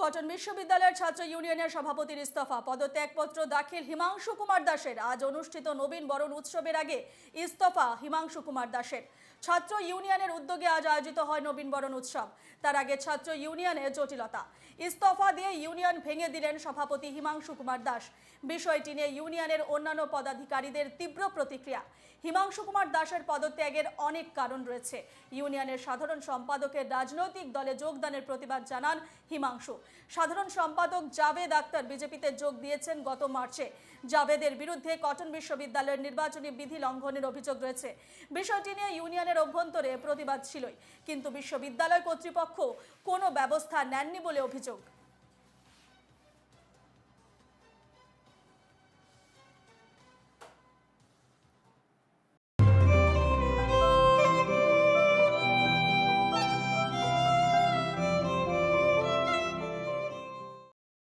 Cotton বিশ্ববিদ্যালয়ের ছাত্র ইউনিয়নের সভাপতির ইস্তফা, পদত্যাগপত্র দাখিল হিমাংশু কুমার দাসের। আজ অনুষ্ঠিত নবীন বরণ উৎসবের আগে ইস্তফা হিমাংশু কুমার দাসের। ছাত্র ইউনিয়নের উদ্যোগে আজ আয়োজিত হয় নবীন বরণ উৎসব। তার আগে ছাত্র ইউনিয়নের জটিলতা, ইস্তফা দিয়ে ইউনিয়ন ভেঙে দিলেন সভাপতি হিমাংশু কুমার দাস। বিষয়টি নিয়ে ইউনিয়নের অন্যান্য পদাধিকারীদের তীব্র প্রতিক্রিয়া। হিমাংশু কুমার দাসের পদত্যাগের অনেক কারণ রয়েছে। ইউনিয়নের সাধারণ সম্পাদকের রাজনৈতিক দলে যোগদানের প্রতিবাদ জানান হিমাংশু। সাধারণ সম্পাদক জাভেদ আক্তার বিজেপিতে যোগ দিয়েছেন গত মার্চে। জাভেদের বিরুদ্ধে কটন বিশ্ববিদ্যালয়ের নির্বাচনী বিধি লঙ্ঘনের অভিযোগ রয়েছে। বিষয়টি নিয়ে ইউনিয়নের অভ্যন্তরে প্রতিবাদ ছিলই, কিন্তু বিশ্ববিদ্যালয় কর্তৃপক্ষ কোনো ব্যবস্থা নেননি বলে অভিযোগ।